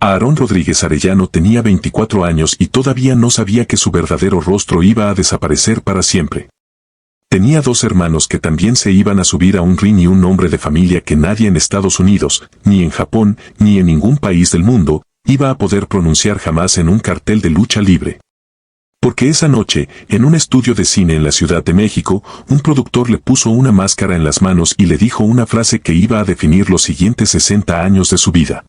Aarón Rodríguez Arellano tenía 24 años y todavía no sabía que su verdadero rostro iba a desaparecer para siempre. Tenía 2 hermanos que también se iban a subir a un ring y un nombre de familia que nadie en Estados Unidos, ni en Japón, ni en ningún país del mundo, iba a poder pronunciar jamás en un cartel de lucha libre. Porque esa noche, en un estudio de cine en la Ciudad de México, un productor le puso una máscara en las manos y le dijo una frase que iba a definir los siguientes 60 años de su vida.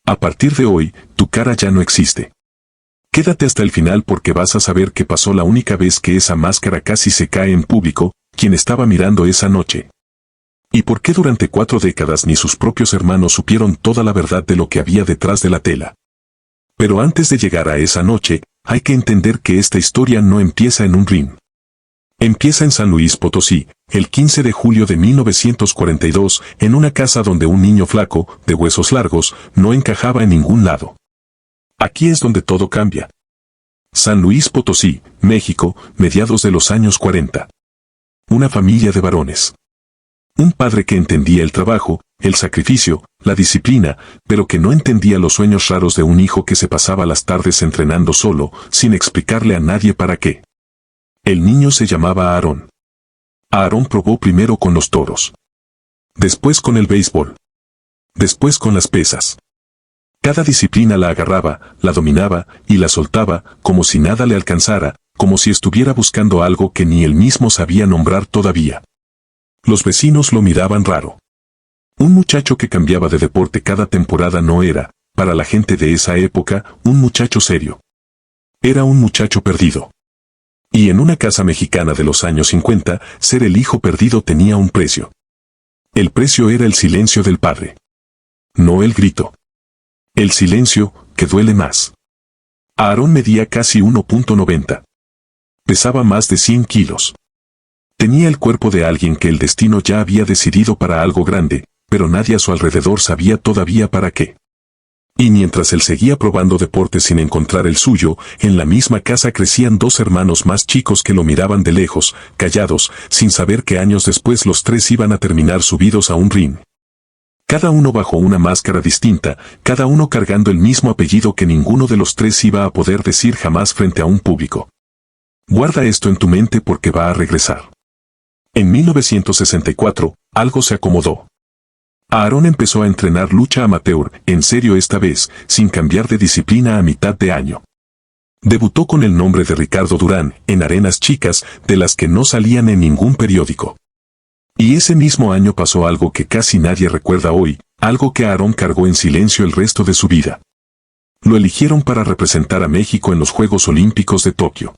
A partir de hoy, tu cara ya no existe. Quédate hasta el final porque vas a saber qué pasó la única vez que esa máscara casi se cae en público, quien estaba mirando esa noche. Y por qué durante 4 décadas ni sus propios hermanos supieron toda la verdad de lo que había detrás de la tela. Pero antes de llegar a esa noche, hay que entender que esta historia no empieza en un ring. Empieza en San Luis Potosí, el 15 de julio de 1942, en una casa donde un niño flaco, de huesos largos, no encajaba en ningún lado. Aquí es donde todo cambia. San Luis Potosí, México, mediados de los años 40. Una familia de varones. Un padre que entendía el trabajo, el sacrificio, la disciplina, pero que no entendía los sueños raros de un hijo que se pasaba las tardes entrenando solo, sin explicarle a nadie para qué. El niño se llamaba Aarón. Aarón probó primero con los toros. Después con el béisbol. Después con las pesas. Cada disciplina la agarraba, la dominaba y la soltaba, como si nada le alcanzara, como si estuviera buscando algo que ni él mismo sabía nombrar todavía. Los vecinos lo miraban raro. Un muchacho que cambiaba de deporte cada temporada no era, para la gente de esa época, un muchacho serio. Era un muchacho perdido. Y en una casa mexicana de los años 50, ser el hijo perdido tenía un precio. El precio era el silencio del padre. No el grito. El silencio, que duele más. Aarón medía casi 1.90. Pesaba más de 100 kilos. Tenía el cuerpo de alguien que el destino ya había decidido para algo grande, pero nadie a su alrededor sabía todavía para qué. Y mientras él seguía probando deportes sin encontrar el suyo, en la misma casa crecían 2 hermanos más chicos que lo miraban de lejos, callados, sin saber que años después los 3 iban a terminar subidos a un ring. Cada uno bajo una máscara distinta, cada uno cargando el mismo apellido que ninguno de los 3 iba a poder decir jamás frente a un público. Guarda esto en tu mente porque va a regresar. En 1964, algo se acomodó. Aarón empezó a entrenar lucha amateur, en serio esta vez, sin cambiar de disciplina a mitad de año. Debutó con el nombre de Ricardo Durán, en arenas chicas, de las que no salían en ningún periódico. Y ese mismo año pasó algo que casi nadie recuerda hoy, algo que Aarón cargó en silencio el resto de su vida. Lo eligieron para representar a México en los Juegos Olímpicos de Tokio.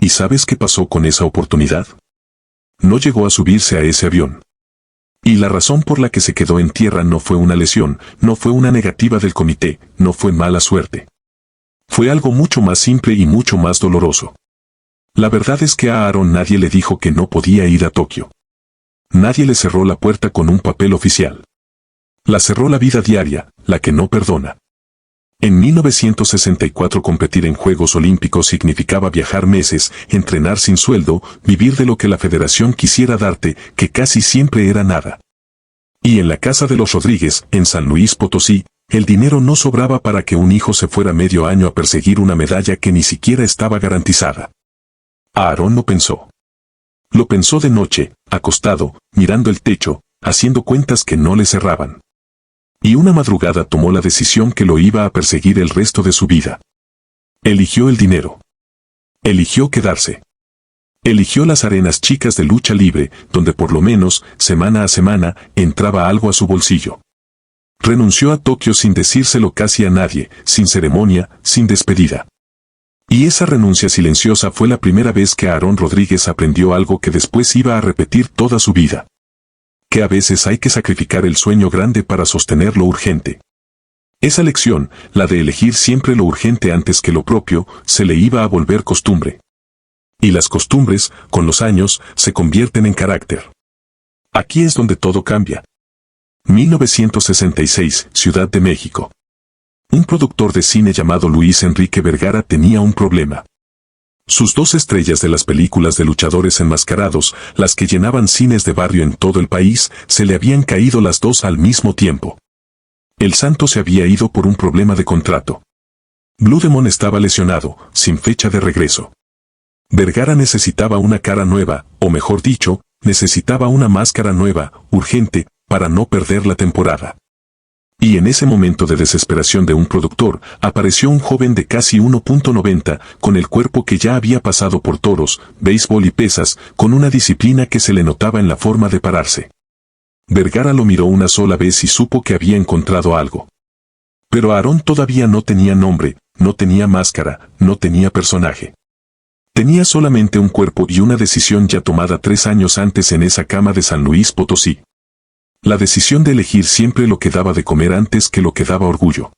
¿Y sabes qué pasó con esa oportunidad? No llegó a subirse a ese avión. Y la razón por la que se quedó en tierra no fue una lesión, no fue una negativa del comité, no fue mala suerte. Fue algo mucho más simple y mucho más doloroso. La verdad es que a Aarón nadie le dijo que no podía ir a Tokio. Nadie le cerró la puerta con un papel oficial. La cerró la vida diaria, la que no perdona. En 1964 competir en Juegos Olímpicos significaba viajar meses, entrenar sin sueldo, vivir de lo que la federación quisiera darte, que casi siempre era nada. Y en la casa de los Rodríguez, en San Luis Potosí, el dinero no sobraba para que un hijo se fuera medio año a perseguir una medalla que ni siquiera estaba garantizada. Aarón lo pensó. Lo pensó de noche, acostado, mirando el techo, haciendo cuentas que no le cerraban. Y una madrugada tomó la decisión que lo iba a perseguir el resto de su vida. Eligió el dinero. Eligió quedarse. Eligió las arenas chicas de lucha libre, donde por lo menos, semana a semana, entraba algo a su bolsillo. Renunció a Tokio sin decírselo casi a nadie, sin ceremonia, sin despedida. Y esa renuncia silenciosa fue la primera vez que Aarón Rodríguez aprendió algo que después iba a repetir toda su vida. Que a veces hay que sacrificar el sueño grande para sostener lo urgente. Esa lección, la de elegir siempre lo urgente antes que lo propio, se le iba a volver costumbre. Y las costumbres, con los años, se convierten en carácter. Aquí es donde todo cambia. 1966, Ciudad de México. Un productor de cine llamado Luis Enrique Vergara tenía un problema. Sus 2 estrellas de las películas de luchadores enmascarados, las que llenaban cines de barrio en todo el país, se le habían caído las 2 al mismo tiempo. El santo se había ido por un problema de contrato. Blue Demon estaba lesionado, sin fecha de regreso. Vergara necesitaba una cara nueva, o mejor dicho, necesitaba una máscara nueva, urgente, para no perder la temporada. Y en ese momento de desesperación de un productor, apareció un joven de casi 1.90, con el cuerpo que ya había pasado por toros, béisbol y pesas, con una disciplina que se le notaba en la forma de pararse. Vergara lo miró una sola vez y supo que había encontrado algo. Pero Aarón todavía no tenía nombre, no tenía máscara, no tenía personaje. Tenía solamente un cuerpo y una decisión ya tomada 3 años antes en esa cama de San Luis Potosí. La decisión de elegir siempre lo que daba de comer antes que lo que daba orgullo.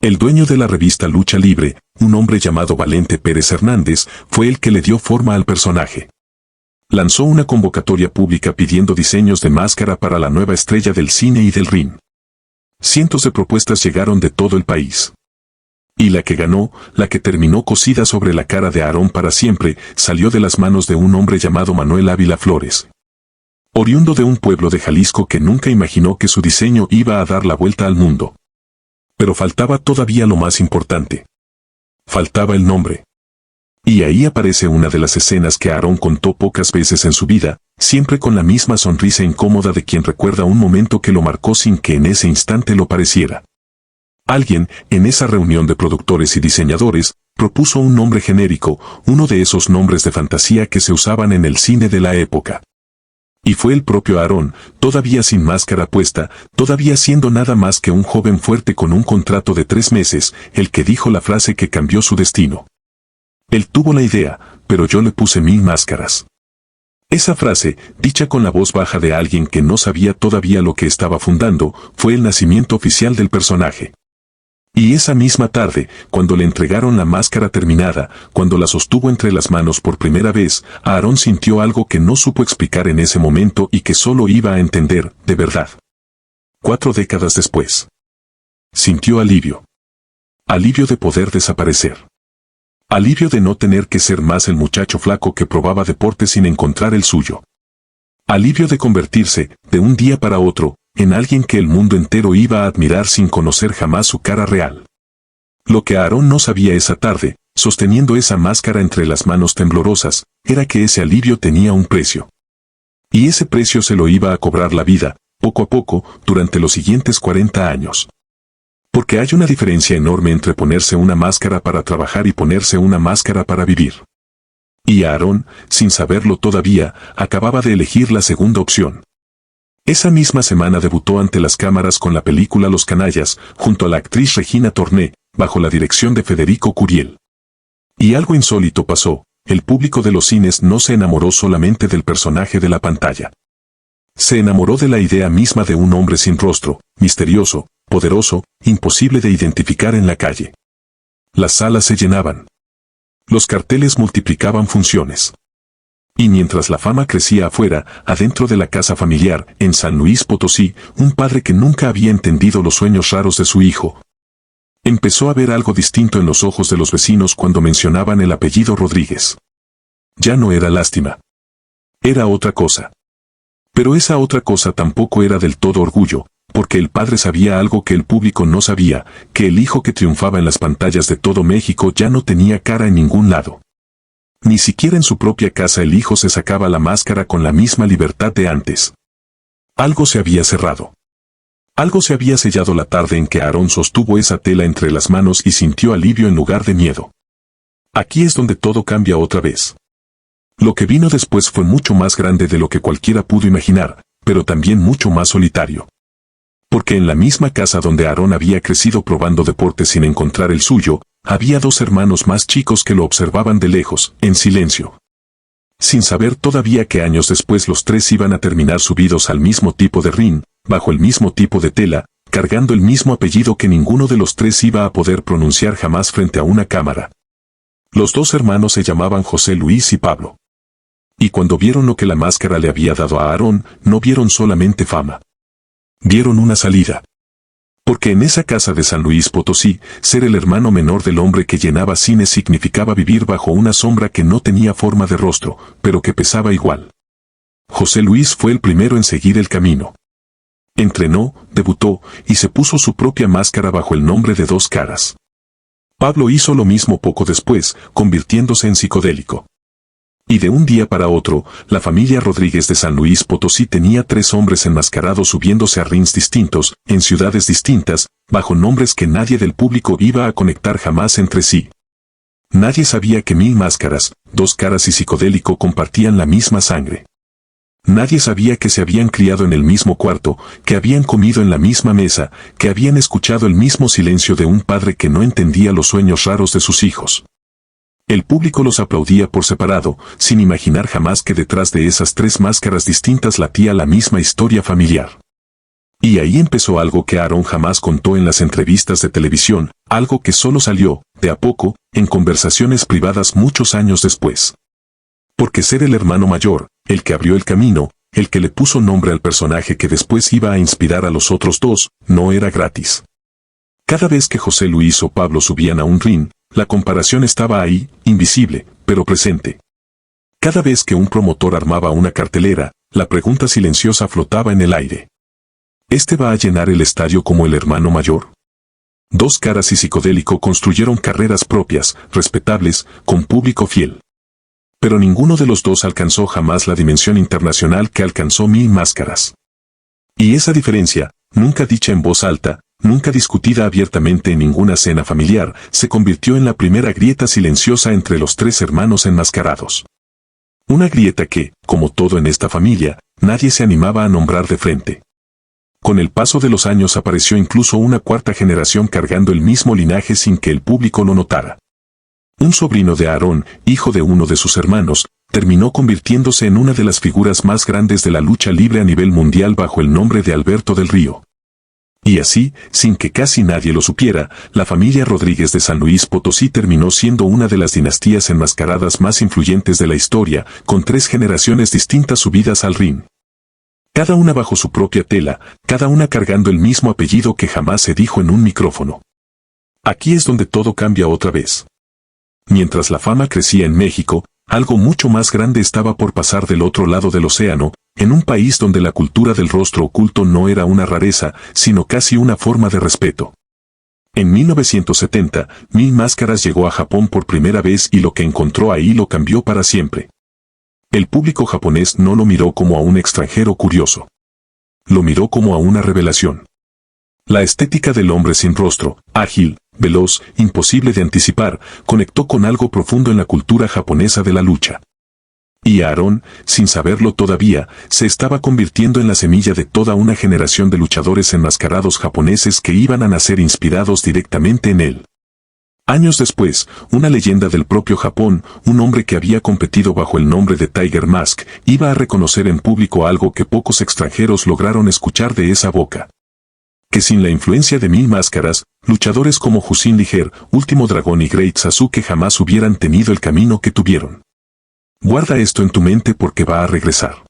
El dueño de la revista Lucha Libre, un hombre llamado Valente Pérez Hernández, fue el que le dio forma al personaje. Lanzó una convocatoria pública pidiendo diseños de máscara para la nueva estrella del cine y del ring. Cientos de propuestas llegaron de todo el país. Y la que ganó, la que terminó cosida sobre la cara de Aarón para siempre, salió de las manos de un hombre llamado Manuel Ávila Flores. Oriundo de un pueblo de Jalisco que nunca imaginó que su diseño iba a dar la vuelta al mundo. Pero faltaba todavía lo más importante. Faltaba el nombre. Y ahí aparece una de las escenas que Aarón contó pocas veces en su vida, siempre con la misma sonrisa incómoda de quien recuerda un momento que lo marcó sin que en ese instante lo pareciera. Alguien, en esa reunión de productores y diseñadores, propuso un nombre genérico, uno de esos nombres de fantasía que se usaban en el cine de la época. Y fue el propio Aarón, todavía sin máscara puesta, todavía siendo nada más que un joven fuerte con un contrato de 3 meses, el que dijo la frase que cambió su destino. Él tuvo la idea, pero yo le puse 1000 máscaras. Esa frase, dicha con la voz baja de alguien que no sabía todavía lo que estaba fundando, fue el nacimiento oficial del personaje. Y esa misma tarde, cuando le entregaron la máscara terminada, cuando la sostuvo entre las manos por primera vez, Aarón sintió algo que no supo explicar en ese momento y que solo iba a entender, de verdad. 4 décadas después. Sintió alivio. Alivio de poder desaparecer. Alivio de no tener que ser más el muchacho flaco que probaba deporte sin encontrar el suyo. Alivio de convertirse, de un día para otro, en alguien que el mundo entero iba a admirar sin conocer jamás su cara real. Lo que Aarón no sabía esa tarde, sosteniendo esa máscara entre las manos temblorosas, era que ese alivio tenía un precio. Y ese precio se lo iba a cobrar la vida, poco a poco, durante los siguientes 40 años. Porque hay una diferencia enorme entre ponerse una máscara para trabajar y ponerse una máscara para vivir. Y Aarón, sin saberlo todavía, acababa de elegir la segunda opción. Esa misma semana debutó ante las cámaras con la película Los Canallas, junto a la actriz Regina Torné, bajo la dirección de Federico Curiel. Y algo insólito pasó, el público de los cines no se enamoró solamente del personaje de la pantalla. Se enamoró de la idea misma de un hombre sin rostro, misterioso, poderoso, imposible de identificar en la calle. Las salas se llenaban. Los carteles multiplicaban funciones. Y mientras la fama crecía afuera, adentro de la casa familiar, en San Luis Potosí, un padre que nunca había entendido los sueños raros de su hijo, empezó a ver algo distinto en los ojos de los vecinos cuando mencionaban el apellido Rodríguez. Ya no era lástima. Era otra cosa. Pero esa otra cosa tampoco era del todo orgullo, porque el padre sabía algo que el público no sabía, que el hijo que triunfaba en las pantallas de todo México ya no tenía cara en ningún lado. Ni siquiera en su propia casa el hijo se sacaba la máscara con la misma libertad de antes. Algo se había cerrado. Algo se había sellado la tarde en que Aarón sostuvo esa tela entre las manos y sintió alivio en lugar de miedo. Aquí es donde todo cambia otra vez. Lo que vino después fue mucho más grande de lo que cualquiera pudo imaginar, pero también mucho más solitario. Porque en la misma casa donde Aarón había crecido probando deportes sin encontrar el suyo, había 2 hermanos más chicos que lo observaban de lejos, en silencio. Sin saber todavía que años después los 3 iban a terminar subidos al mismo tipo de ring, bajo el mismo tipo de tela, cargando el mismo apellido que ninguno de los 3 iba a poder pronunciar jamás frente a una cámara. Los 2 hermanos se llamaban José Luis y Pablo. Y cuando vieron lo que la máscara le había dado a Aarón, no vieron solamente fama. Vieron una salida. Porque en esa casa de San Luis Potosí, ser el hermano menor del hombre que llenaba cines significaba vivir bajo una sombra que no tenía forma de rostro, pero que pesaba igual. José Luis fue el primero en seguir el camino. Entrenó, debutó, y se puso su propia máscara bajo el nombre de Dos Caras. Pablo hizo lo mismo poco después, convirtiéndose en psicodélico. Y de un día para otro, la familia Rodríguez de San Luis Potosí tenía 3 hombres enmascarados subiéndose a rings distintos, en ciudades distintas, bajo nombres que nadie del público iba a conectar jamás entre sí. Nadie sabía que Mil Máscaras, Dos Caras y Psicodélico compartían la misma sangre. Nadie sabía que se habían criado en el mismo cuarto, que habían comido en la misma mesa, que habían escuchado el mismo silencio de un padre que no entendía los sueños raros de sus hijos. El público los aplaudía por separado, sin imaginar jamás que detrás de esas 3 máscaras distintas latía la misma historia familiar. Y ahí empezó algo que Aarón jamás contó en las entrevistas de televisión, algo que solo salió, de a poco, en conversaciones privadas muchos años después. Porque ser el hermano mayor, el que abrió el camino, el que le puso nombre al personaje que después iba a inspirar a los otros 2, no era gratis. Cada vez que José Luis o Pablo subían a un ring, la comparación estaba ahí, invisible, pero presente. Cada vez que un promotor armaba una cartelera, la pregunta silenciosa flotaba en el aire. ¿Este va a llenar el estadio como el hermano mayor? Dos Caras y Psicodélico construyeron carreras propias, respetables, con público fiel. Pero ninguno de los 2 alcanzó jamás la dimensión internacional que alcanzó Mil Máscaras. Y esa diferencia, nunca dicha en voz alta, nunca discutida abiertamente en ninguna cena familiar, se convirtió en la primera grieta silenciosa entre los 3 hermanos enmascarados. Una grieta que, como todo en esta familia, nadie se animaba a nombrar de frente. Con el paso de los años apareció incluso una 4ª generación cargando el mismo linaje sin que el público lo notara. Un sobrino de Aarón, hijo de uno de sus hermanos, terminó convirtiéndose en una de las figuras más grandes de la lucha libre a nivel mundial bajo el nombre de Alberto del Río. Y así, sin que casi nadie lo supiera, la familia Rodríguez de San Luis Potosí terminó siendo una de las dinastías enmascaradas más influyentes de la historia, con 3 generaciones distintas subidas al ring. Cada una bajo su propia tela, cada una cargando el mismo apellido que jamás se dijo en un micrófono. Aquí es donde todo cambia otra vez. Mientras la fama crecía en México, algo mucho más grande estaba por pasar del otro lado del océano, en un país donde la cultura del rostro oculto no era una rareza, sino casi una forma de respeto. En 1970, Mil Máscaras llegó a Japón por primera vez y lo que encontró ahí lo cambió para siempre. El público japonés no lo miró como a un extranjero curioso. Lo miró como a una revelación. La estética del hombre sin rostro, ágil, veloz, imposible de anticipar, conectó con algo profundo en la cultura japonesa de la lucha. Y Aarón, sin saberlo todavía, se estaba convirtiendo en la semilla de toda una generación de luchadores enmascarados japoneses que iban a nacer inspirados directamente en él. Años después, una leyenda del propio Japón, un hombre que había competido bajo el nombre de Tiger Mask, iba a reconocer en público algo que pocos extranjeros lograron escuchar de esa boca. Que sin la influencia de Mil Máscaras, luchadores como Jushin Liger, Último Dragón y Great Sasuke jamás hubieran tenido el camino que tuvieron. Guarda esto en tu mente porque va a regresar.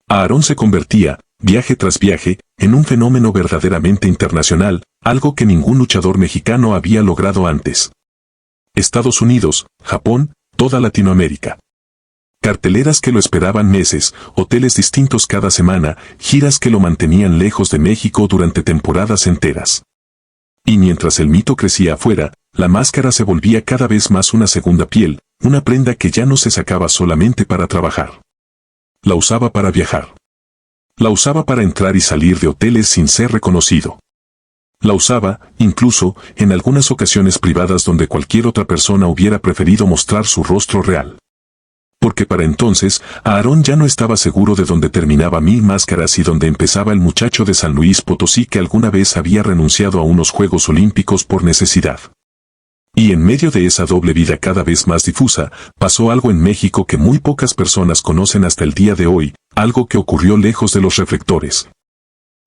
Aarón se convertía, viaje tras viaje, en un fenómeno verdaderamente internacional, algo que ningún luchador mexicano había logrado antes. Estados Unidos, Japón, toda Latinoamérica. Carteleras que lo esperaban meses, hoteles distintos cada semana, giras que lo mantenían lejos de México durante temporadas enteras. Y mientras el mito crecía afuera, la máscara se volvía cada vez más una segunda piel, una prenda que ya no se sacaba solamente para trabajar. La usaba para viajar. La usaba para entrar y salir de hoteles sin ser reconocido. La usaba, incluso, en algunas ocasiones privadas donde cualquier otra persona hubiera preferido mostrar su rostro real. Porque para entonces, Aarón ya no estaba seguro de dónde terminaba Mil Máscaras y dónde empezaba el muchacho de San Luis Potosí que alguna vez había renunciado a unos Juegos Olímpicos por necesidad. Y en medio de esa doble vida cada vez más difusa, pasó algo en México que muy pocas personas conocen hasta el día de hoy, algo que ocurrió lejos de los reflectores.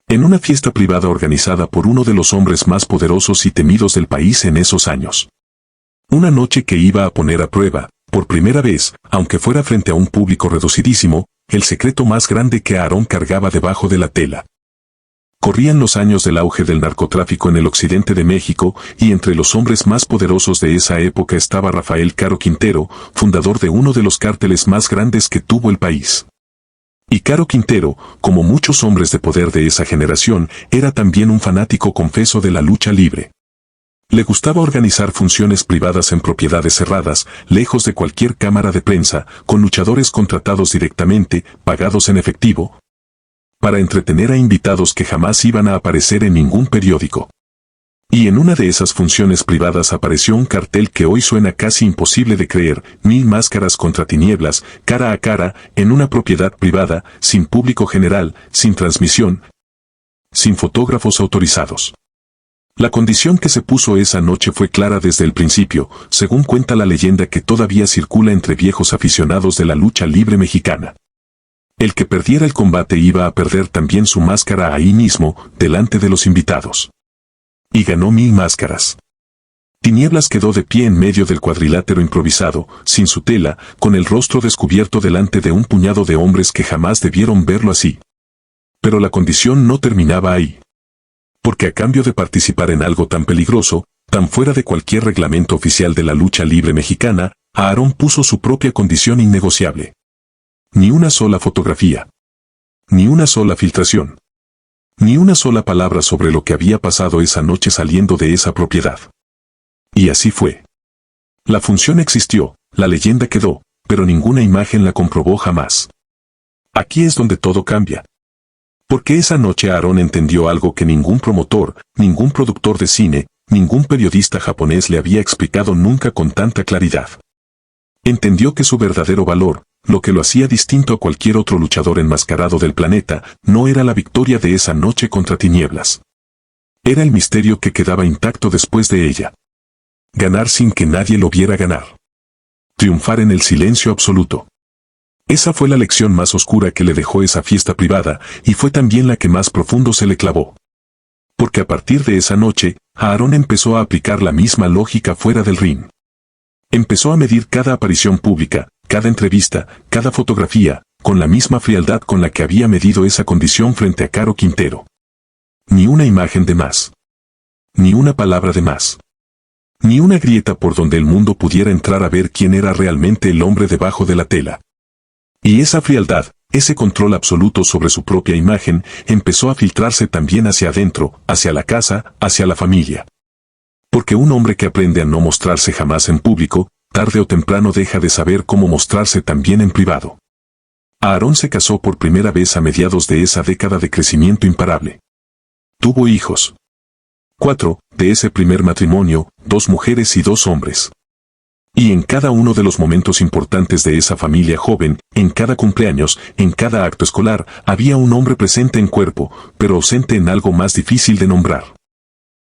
En una fiesta privada organizada por uno de los hombres más poderosos y temidos del país en esos años. Una noche que iba a poner a prueba, por primera vez, aunque fuera frente a un público reducidísimo, el secreto más grande que Aarón cargaba debajo de la tela. Corrían los años del auge del narcotráfico en el occidente de México, y entre los hombres más poderosos de esa época estaba Rafael Caro Quintero, fundador de uno de los cárteles más grandes que tuvo el país. Y Caro Quintero, como muchos hombres de poder de esa generación, era también un fanático confeso de la lucha libre. Le gustaba organizar funciones privadas en propiedades cerradas, lejos de cualquier cámara de prensa, con luchadores contratados directamente, pagados en efectivo, para entretener a invitados que jamás iban a aparecer en ningún periódico. Y en una de esas funciones privadas apareció un cartel que hoy suena casi imposible de creer: 1000 máscaras contra tinieblas, cara a cara, en una propiedad privada, sin público general, sin transmisión, sin fotógrafos autorizados. La condición que se puso esa noche fue clara desde el principio, según cuenta la leyenda que todavía circula entre viejos aficionados de la lucha libre mexicana. El que perdiera el combate iba a perder también su máscara ahí mismo, delante de los invitados. Y ganó 1000 máscaras. Tinieblas quedó de pie en medio del cuadrilátero improvisado, sin su tela, con el rostro descubierto delante de un puñado de hombres que jamás debieron verlo así. Pero la condición no terminaba ahí. Porque a cambio de participar en algo tan peligroso, tan fuera de cualquier reglamento oficial de la lucha libre mexicana, Aarón puso su propia condición innegociable. Ni una sola fotografía. Ni una sola filtración. Ni una sola palabra sobre lo que había pasado esa noche saliendo de esa propiedad. Y así fue. La función existió, la leyenda quedó, pero ninguna imagen la comprobó jamás. Aquí es donde todo cambia. Porque esa noche Aarón entendió algo que ningún promotor, ningún productor de cine, ningún periodista japonés le había explicado nunca con tanta claridad. Entendió que su verdadero valor, lo que lo hacía distinto a cualquier otro luchador enmascarado del planeta, no era la victoria de esa noche contra tinieblas. Era el misterio que quedaba intacto después de ella. Ganar sin que nadie lo viera ganar. Triunfar en el silencio absoluto. Esa fue la lección más oscura que le dejó esa fiesta privada, y fue también la que más profundo se le clavó. Porque a partir de esa noche, Aarón empezó a aplicar la misma lógica fuera del ring. Empezó a medir cada aparición pública, cada entrevista, cada fotografía, con la misma frialdad con la que había medido esa condición frente a Caro Quintero. Ni una imagen de más. Ni una palabra de más. Ni una grieta por donde el mundo pudiera entrar a ver quién era realmente el hombre debajo de la tela. Y esa frialdad, ese control absoluto sobre su propia imagen, empezó a filtrarse también hacia adentro, hacia la casa, hacia la familia. Porque un hombre que aprende a no mostrarse jamás en público, tarde o temprano deja de saber cómo mostrarse también en privado. Aarón se casó por primera vez a mediados de esa década de crecimiento imparable. Tuvo hijos. 4, de ese primer matrimonio, 2 mujeres y 2 hombres. Y en cada uno de los momentos importantes de esa familia joven, en cada cumpleaños, en cada acto escolar, había un hombre presente en cuerpo, pero ausente en algo más difícil de nombrar.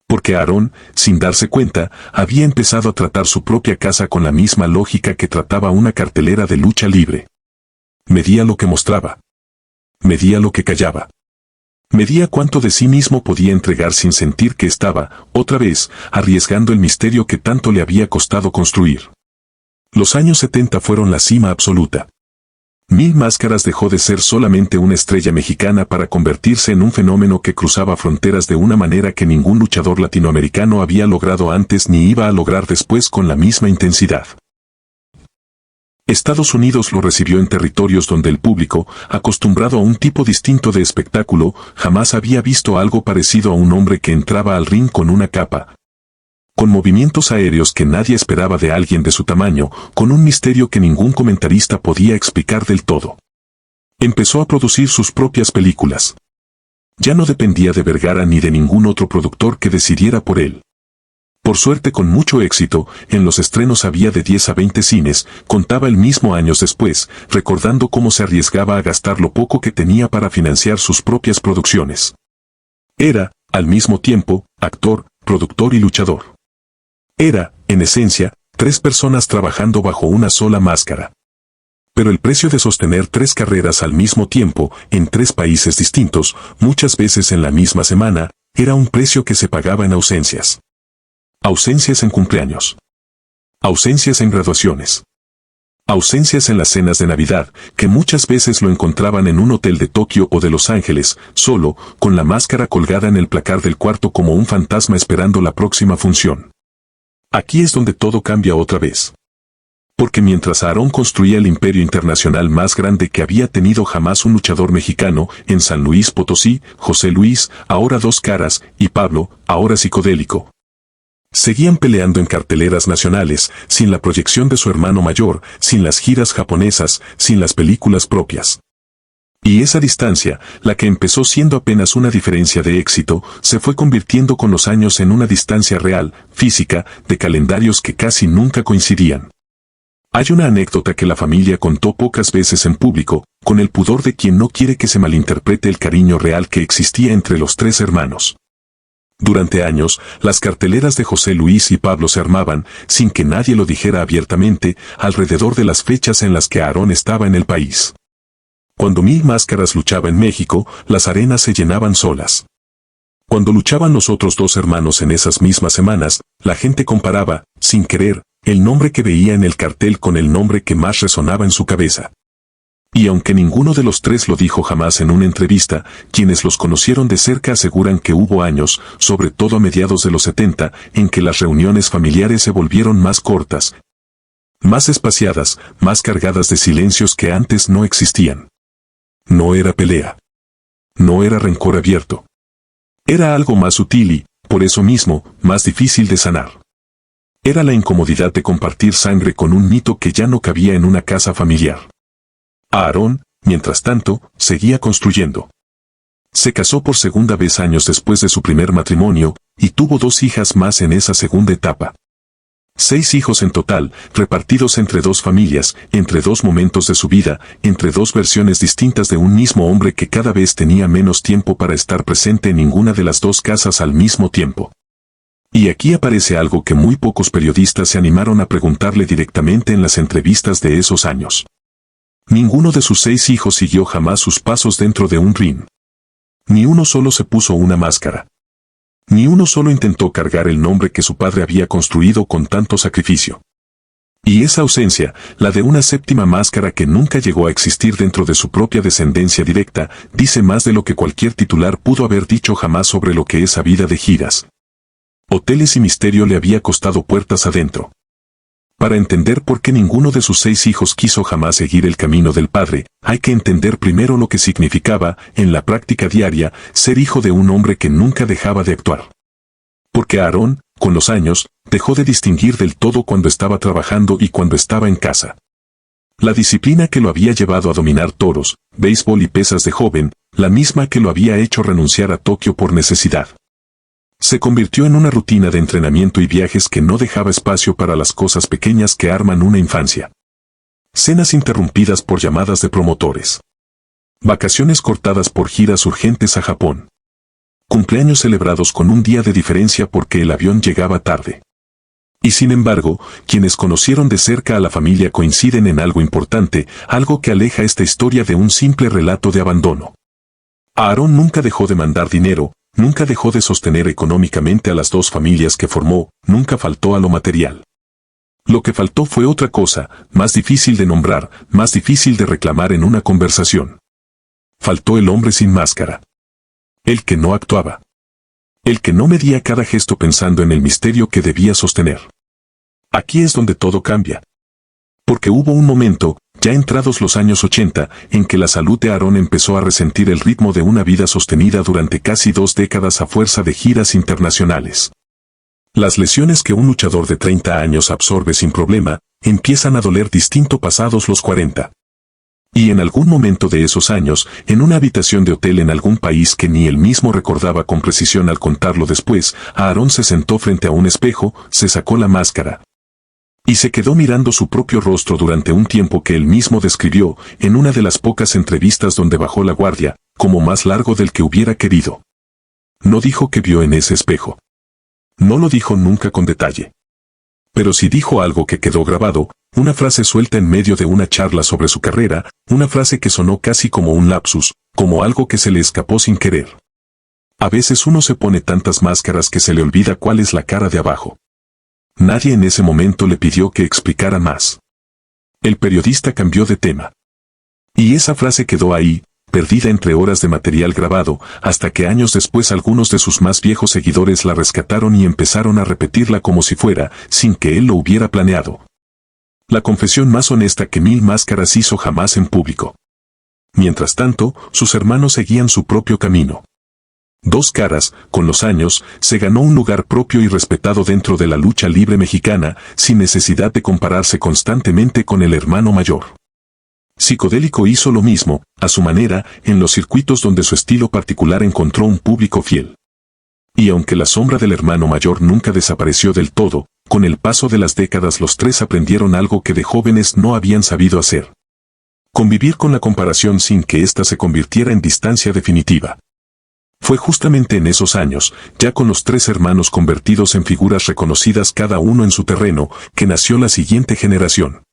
Porque Aarón, sin darse cuenta, había empezado a tratar su propia casa con la misma lógica que trataba una cartelera de lucha libre. Medía lo que mostraba. Medía lo que callaba. Medía cuánto de sí mismo podía entregar sin sentir que estaba, otra vez, arriesgando el misterio que tanto le había costado construir. Los años 70 fueron la cima absoluta. 1000 Máscaras dejó de ser solamente una estrella mexicana para convertirse en un fenómeno que cruzaba fronteras de una manera que ningún luchador latinoamericano había logrado antes ni iba a lograr después con la misma intensidad. Estados Unidos lo recibió en territorios donde el público, acostumbrado a un tipo distinto de espectáculo, jamás había visto algo parecido a un hombre que entraba al ring con una capa, con movimientos aéreos que nadie esperaba de alguien de su tamaño, con un misterio que ningún comentarista podía explicar del todo. Empezó a producir sus propias películas. Ya no dependía de Vergara ni de ningún otro productor que decidiera por él. Por suerte, con mucho éxito, en los estrenos había de 10 a 20 cines, contaba él mismo años después, recordando cómo se arriesgaba a gastar lo poco que tenía para financiar sus propias producciones. Era, al mismo tiempo, actor, productor y luchador. Era, en esencia, 3 personas trabajando bajo una sola máscara. Pero el precio de sostener 3 carreras al mismo tiempo, en 3 países distintos, muchas veces en la misma semana, era un precio que se pagaba en ausencias. Ausencias en cumpleaños. Ausencias en graduaciones. Ausencias en las cenas de Navidad, que muchas veces lo encontraban en un hotel de Tokio o de Los Ángeles, solo, con la máscara colgada en el placar del cuarto como un fantasma esperando la próxima función. Aquí es donde todo cambia otra vez. Porque mientras Aarón construía el imperio internacional más grande que había tenido jamás un luchador mexicano, en San Luis Potosí, José Luis, ahora Dos Caras, y Pablo, ahora Psicodélico, seguían peleando en carteleras nacionales, sin la proyección de su hermano mayor, sin las giras japonesas, sin las películas propias. Y esa distancia, la que empezó siendo apenas una diferencia de éxito, se fue convirtiendo con los años en una distancia real, física, de calendarios que casi nunca coincidían. Hay una anécdota que la familia contó pocas veces en público, con el pudor de quien no quiere que se malinterprete el cariño real que existía entre los tres hermanos. Durante años, las carteleras de José Luis y Pablo se armaban, sin que nadie lo dijera abiertamente, alrededor de las fechas en las que Aarón estaba en el país. Cuando Mil Máscaras luchaba en México, las arenas se llenaban solas. Cuando luchaban los otros dos hermanos en esas mismas semanas, la gente comparaba, sin querer, el nombre que veía en el cartel con el nombre que más resonaba en su cabeza. Y aunque ninguno de los tres lo dijo jamás en una entrevista, quienes los conocieron de cerca aseguran que hubo años, sobre todo a mediados de los 70, en que las reuniones familiares se volvieron más cortas, más espaciadas, más cargadas de silencios que antes no existían. No era pelea. No era rencor abierto. Era algo más sutil y, por eso mismo, más difícil de sanar. Era la incomodidad de compartir sangre con un mito que ya no cabía en una casa familiar. Aarón, mientras tanto, seguía construyendo. Se casó por segunda vez años después de su primer matrimonio, y tuvo 2 hijas más en esa segunda etapa. 6 hijos en total, repartidos entre 2 familias, entre 2 momentos de su vida, entre 2 versiones distintas de un mismo hombre que cada vez tenía menos tiempo para estar presente en ninguna de las 2 casas al mismo tiempo. Y aquí aparece algo que muy pocos periodistas se animaron a preguntarle directamente en las entrevistas de esos años. Ninguno de sus 6 hijos siguió jamás sus pasos dentro de un ring. Ni uno solo se puso una máscara. Ni uno solo intentó cargar el nombre que su padre había construido con tanto sacrificio. Y esa ausencia, la de una 7ª máscara que nunca llegó a existir dentro de su propia descendencia directa, dice más de lo que cualquier titular pudo haber dicho jamás sobre lo que esa vida de giras, hoteles y misterio le había costado puertas adentro. Para entender por qué ninguno de sus 6 hijos quiso jamás seguir el camino del padre, hay que entender primero lo que significaba, en la práctica diaria, ser hijo de un hombre que nunca dejaba de actuar. Porque Aarón, con los años, dejó de distinguir del todo cuando estaba trabajando y cuando estaba en casa. La disciplina que lo había llevado a dominar toros, béisbol y pesas de joven, la misma que lo había hecho renunciar a Tokio por necesidad, se convirtió en una rutina de entrenamiento y viajes que no dejaba espacio para las cosas pequeñas que arman una infancia. Cenas interrumpidas por llamadas de promotores. Vacaciones cortadas por giras urgentes a Japón. Cumpleaños celebrados con un día de diferencia porque el avión llegaba tarde. Y sin embargo, quienes conocieron de cerca a la familia coinciden en algo importante, algo que aleja esta historia de un simple relato de abandono. Aarón nunca dejó de mandar dinero, nunca dejó de sostener económicamente a las 2 familias que formó, nunca faltó a lo material. Lo que faltó fue otra cosa, más difícil de nombrar, más difícil de reclamar en una conversación. Faltó el hombre sin máscara. El que no actuaba. El que no medía cada gesto pensando en el misterio que debía sostener. Aquí es donde todo cambia. Porque hubo un momento, ya entrados los años 80, en que la salud de Aarón empezó a resentir el ritmo de una vida sostenida durante casi 2 décadas a fuerza de giras internacionales. Las lesiones que un luchador de 30 años absorbe sin problema, empiezan a doler distinto pasados los 40. Y en algún momento de esos años, en una habitación de hotel en algún país que ni él mismo recordaba con precisión al contarlo después, Aarón se sentó frente a un espejo, se sacó la máscara. Y se quedó mirando su propio rostro durante un tiempo que él mismo describió, en una de las pocas entrevistas donde bajó la guardia, como más largo del que hubiera querido. No dijo que vio en ese espejo. No lo dijo nunca con detalle. Pero sí dijo algo que quedó grabado, una frase suelta en medio de una charla sobre su carrera, una frase que sonó casi como un lapsus, como algo que se le escapó sin querer. A veces uno se pone tantas máscaras que se le olvida cuál es la cara de abajo. Nadie en ese momento le pidió que explicara más. El periodista cambió de tema. Y esa frase quedó ahí, perdida entre horas de material grabado, hasta que años después algunos de sus más viejos seguidores la rescataron y empezaron a repetirla como si fuera, sin que él lo hubiera planeado, La confesión más honesta que Mil Máscaras hizo jamás en público. Mientras tanto, sus hermanos seguían su propio camino. Dos Caras, con los años, se ganó un lugar propio y respetado dentro de la lucha libre mexicana, sin necesidad de compararse constantemente con el hermano mayor. Psicodélico hizo lo mismo, a su manera, en los circuitos donde su estilo particular encontró un público fiel. Y aunque la sombra del hermano mayor nunca desapareció del todo, con el paso de las décadas los tres aprendieron algo que de jóvenes no habían sabido hacer. Convivir con la comparación sin que ésta se convirtiera en distancia definitiva. Fue justamente en esos años, ya con los tres hermanos convertidos en figuras reconocidas cada uno en su terreno, que nació la siguiente generación.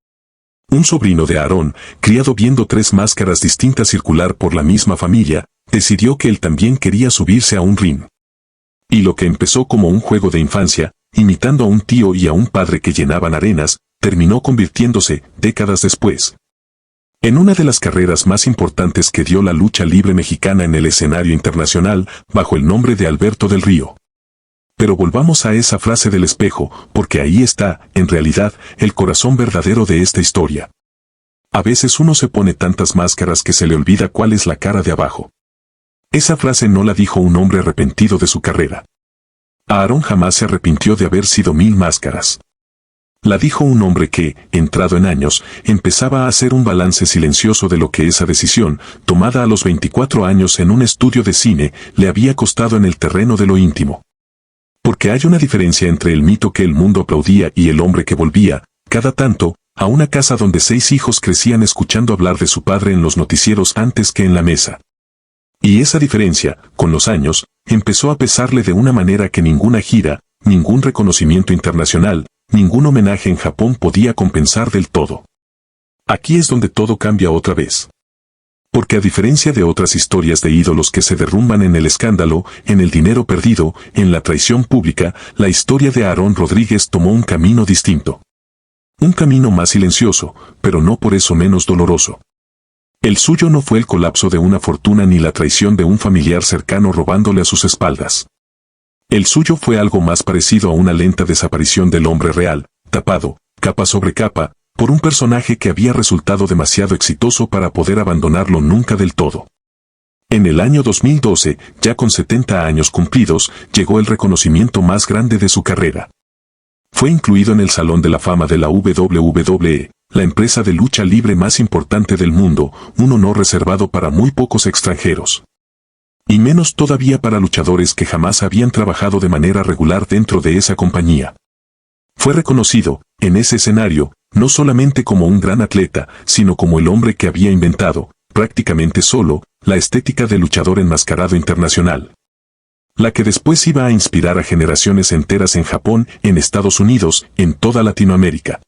Un sobrino de Aarón, criado viendo tres máscaras distintas circular por la misma familia, decidió que él también quería subirse a un ring. Y lo que empezó como un juego de infancia, imitando a un tío y a un padre que llenaban arenas, terminó convirtiéndose, décadas después, en una de las carreras más importantes que dio la lucha libre mexicana en el escenario internacional, bajo el nombre de Alberto del Río. Pero volvamos a esa frase del espejo, porque ahí está, en realidad, el corazón verdadero de esta historia. A veces uno se pone tantas máscaras que se le olvida cuál es la cara de abajo. Esa frase no la dijo un hombre arrepentido de su carrera. Aarón jamás se arrepintió de haber sido Mil Máscaras. La dijo un hombre que, entrado en años, empezaba a hacer un balance silencioso de lo que esa decisión, tomada a los 24 años en un estudio de cine, le había costado en el terreno de lo íntimo. Porque hay una diferencia entre el mito que el mundo aplaudía y el hombre que volvía, cada tanto, a una casa donde 6 hijos crecían escuchando hablar de su padre en los noticieros antes que en la mesa. Y esa diferencia, con los años, empezó a pesarle de una manera que ninguna gira, ningún reconocimiento internacional, ningún homenaje en Japón podía compensar del todo. Aquí es donde todo cambia otra vez. Porque a diferencia de otras historias de ídolos que se derrumban en el escándalo, en el dinero perdido, en la traición pública, la historia de Aarón Rodríguez tomó un camino distinto. Un camino más silencioso, pero no por eso menos doloroso. El suyo no fue el colapso de una fortuna ni la traición de un familiar cercano robándole a sus espaldas. El suyo fue algo más parecido a una lenta desaparición del hombre real, tapado, capa sobre capa, por un personaje que había resultado demasiado exitoso para poder abandonarlo nunca del todo. En el año 2012, ya con 70 años cumplidos, llegó el reconocimiento más grande de su carrera. Fue incluido en el Salón de la Fama de la WWE, la empresa de lucha libre más importante del mundo, un honor reservado para muy pocos extranjeros. Y menos todavía para luchadores que jamás habían trabajado de manera regular dentro de esa compañía. Fue reconocido, en ese escenario, no solamente como un gran atleta, sino como el hombre que había inventado, prácticamente solo, la estética del luchador enmascarado internacional. La que después iba a inspirar a generaciones enteras en Japón, en Estados Unidos, en toda Latinoamérica.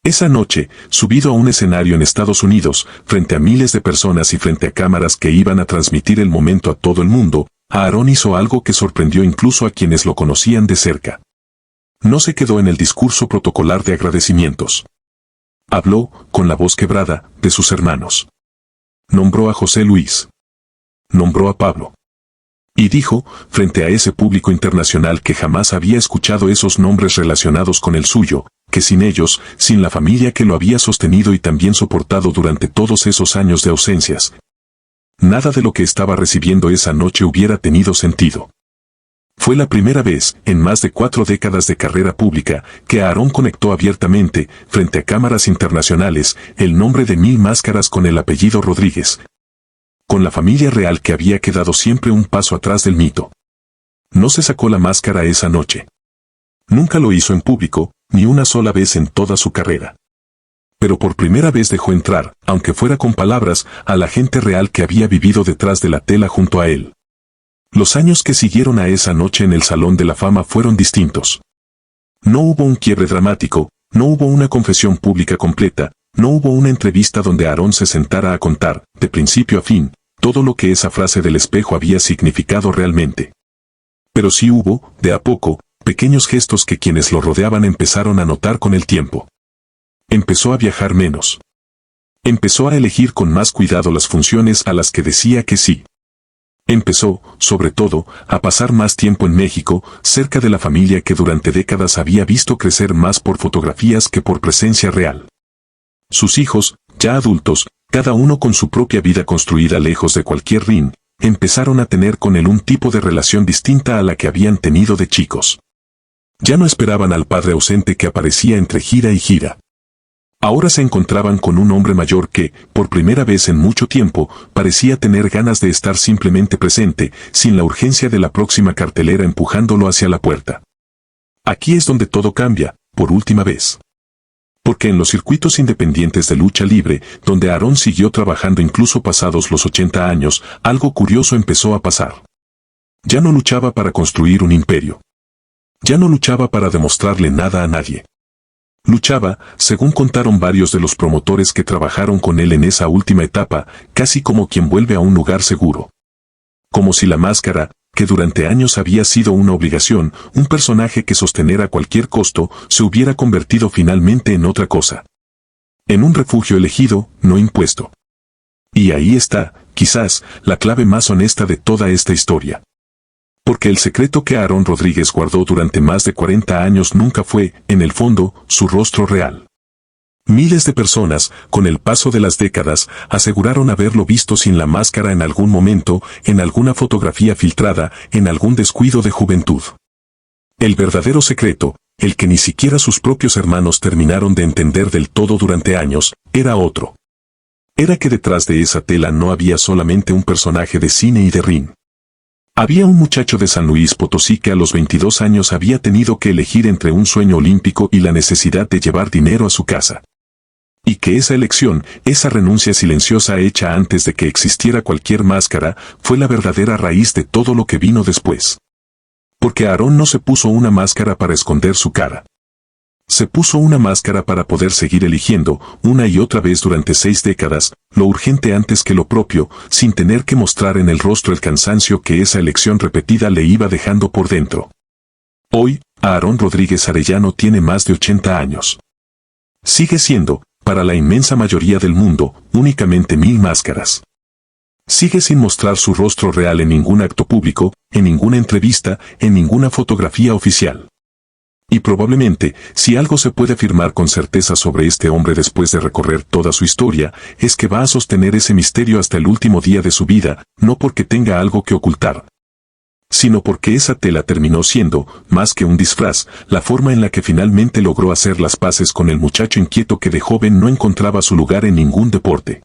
Esa noche, subido a un escenario en Estados Unidos, frente a miles de personas y frente a cámaras que iban a transmitir el momento a todo el mundo, Aarón hizo algo que sorprendió incluso a quienes lo conocían de cerca. No se quedó en el discurso protocolar de agradecimientos. Habló, con la voz quebrada, de sus hermanos. Nombró a José Luis. Nombró a Pablo. Y dijo, frente a ese público internacional que jamás había escuchado esos nombres relacionados con el suyo, que sin ellos, sin la familia que lo había sostenido y también soportado durante todos esos años de ausencias, nada de lo que estaba recibiendo esa noche hubiera tenido sentido. Fue la primera vez, en más de 4 décadas de carrera pública, que Aarón conectó abiertamente, frente a cámaras internacionales, el nombre de Mil Máscaras con el apellido Rodríguez. Con la familia real que había quedado siempre un paso atrás del mito. No se sacó la máscara esa noche. Nunca lo hizo en público, ni una sola vez en toda su carrera. Pero por primera vez dejó entrar, aunque fuera con palabras, a la gente real que había vivido detrás de la tela junto a él. Los años que siguieron a esa noche en el Salón de la Fama fueron distintos. No hubo un quiebre dramático, no hubo una confesión pública completa, no hubo una entrevista donde Aarón se sentara a contar, de principio a fin, todo lo que esa frase del espejo había significado realmente. Pero sí hubo, de a poco, pequeños gestos que quienes lo rodeaban empezaron a notar con el tiempo. Empezó a viajar menos. Empezó a elegir con más cuidado las funciones a las que decía que sí. Empezó, sobre todo, a pasar más tiempo en México, cerca de la familia que durante décadas había visto crecer más por fotografías que por presencia real. Sus hijos, ya adultos, cada uno con su propia vida construida lejos de cualquier ring, empezaron a tener con él un tipo de relación distinta a la que habían tenido de chicos. Ya no esperaban al padre ausente que aparecía entre gira y gira. Ahora se encontraban con un hombre mayor que, por primera vez en mucho tiempo, parecía tener ganas de estar simplemente presente, sin la urgencia de la próxima cartelera empujándolo hacia la puerta. Aquí es donde todo cambia, por última vez. Porque en los circuitos independientes de lucha libre, donde Aarón siguió trabajando incluso pasados los 80 años, algo curioso empezó a pasar. Ya no luchaba para construir un imperio. Ya no luchaba para demostrarle nada a nadie. Luchaba, según contaron varios de los promotores que trabajaron con él en esa última etapa, casi como quien vuelve a un lugar seguro. Como si la máscara, que durante años había sido una obligación, un personaje que sostener a cualquier costo, se hubiera convertido finalmente en otra cosa. En un refugio elegido, no impuesto. Y ahí está, quizás, la clave más honesta de toda esta historia. Porque el secreto que Aarón Rodríguez guardó durante más de 40 años nunca fue, en el fondo, su rostro real. Miles de personas, con el paso de las décadas, aseguraron haberlo visto sin la máscara en algún momento, en alguna fotografía filtrada, en algún descuido de juventud. El verdadero secreto, el que ni siquiera sus propios hermanos terminaron de entender del todo durante años, era otro. Era que detrás de esa tela no había solamente un personaje de cine y de ring. Había un muchacho de San Luis Potosí que a los 22 años había tenido que elegir entre un sueño olímpico y la necesidad de llevar dinero a su casa. Y que esa elección, esa renuncia silenciosa hecha antes de que existiera cualquier máscara, fue la verdadera raíz de todo lo que vino después. Porque Aarón no se puso una máscara para esconder su cara. Se puso una máscara para poder seguir eligiendo, una y otra vez durante 6 décadas, lo urgente antes que lo propio, sin tener que mostrar en el rostro el cansancio que esa elección repetida le iba dejando por dentro. Hoy, Aarón Rodríguez Arellano tiene más de 80 años. Sigue siendo, para la inmensa mayoría del mundo, únicamente 1000 máscaras. Sigue sin mostrar su rostro real en ningún acto público, en ninguna entrevista, en ninguna fotografía oficial. Y probablemente, si algo se puede afirmar con certeza sobre este hombre después de recorrer toda su historia, es que va a sostener ese misterio hasta el último día de su vida, no porque tenga algo que ocultar, sino porque esa tela terminó siendo, más que un disfraz, la forma en la que finalmente logró hacer las paces con el muchacho inquieto que de joven no encontraba su lugar en ningún deporte.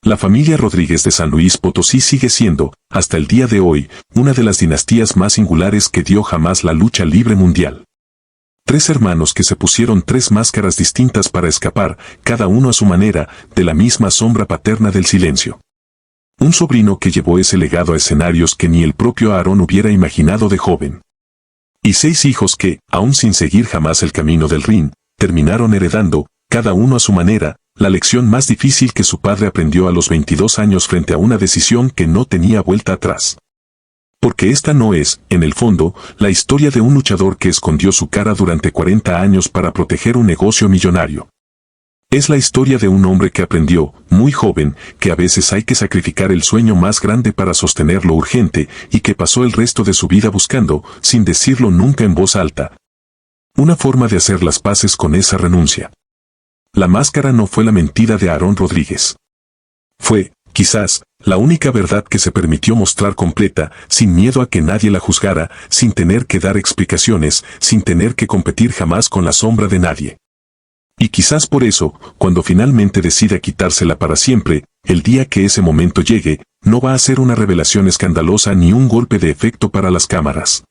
La familia Rodríguez de San Luis Potosí sigue siendo, hasta el día de hoy, una de las dinastías más singulares que dio jamás la lucha libre mundial. 3 hermanos que se pusieron 3 máscaras distintas para escapar, cada uno a su manera, de la misma sombra paterna del silencio. Un sobrino que llevó ese legado a escenarios que ni el propio Aarón hubiera imaginado de joven. Y 6 hijos que, aún sin seguir jamás el camino del ring, terminaron heredando, cada uno a su manera, la lección más difícil que su padre aprendió a los 22 años frente a una decisión que no tenía vuelta atrás. Porque esta no es, en el fondo, la historia de un luchador que escondió su cara durante 40 años para proteger un negocio millonario. Es la historia de un hombre que aprendió, muy joven, que a veces hay que sacrificar el sueño más grande para sostener lo urgente, y que pasó el resto de su vida buscando, sin decirlo nunca en voz alta, una forma de hacer las paces con esa renuncia. La máscara no fue la mentira de Aarón Rodríguez. Fue, quizás, la única verdad que se permitió mostrar completa, sin miedo a que nadie la juzgara, sin tener que dar explicaciones, sin tener que competir jamás con la sombra de nadie. Y quizás por eso, cuando finalmente decida quitársela para siempre, el día que ese momento llegue, no va a ser una revelación escandalosa ni un golpe de efecto para las cámaras.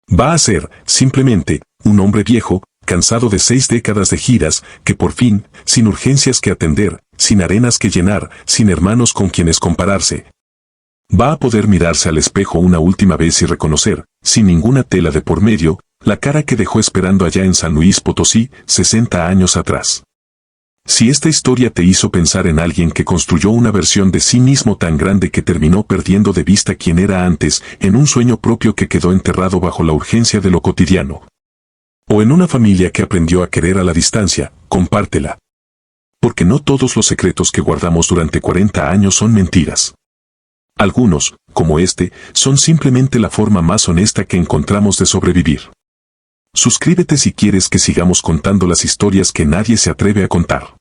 Va a ser, simplemente, un hombre viejo, cansado de 6 décadas de giras, que por fin, sin urgencias que atender, sin arenas que llenar, sin hermanos con quienes compararse, va a poder mirarse al espejo una última vez y reconocer, sin ninguna tela de por medio, la cara que dejó esperando allá en San Luis Potosí, 60 años atrás. Si esta historia te hizo pensar en alguien que construyó una versión de sí mismo tan grande que terminó perdiendo de vista quién era antes, en un sueño propio que quedó enterrado bajo la urgencia de lo cotidiano, o en una familia que aprendió a querer a la distancia, compártela. Porque no todos los secretos que guardamos durante 40 años son mentiras. Algunos, como este, son simplemente la forma más honesta que encontramos de sobrevivir. Suscríbete si quieres que sigamos contando las historias que nadie se atreve a contar.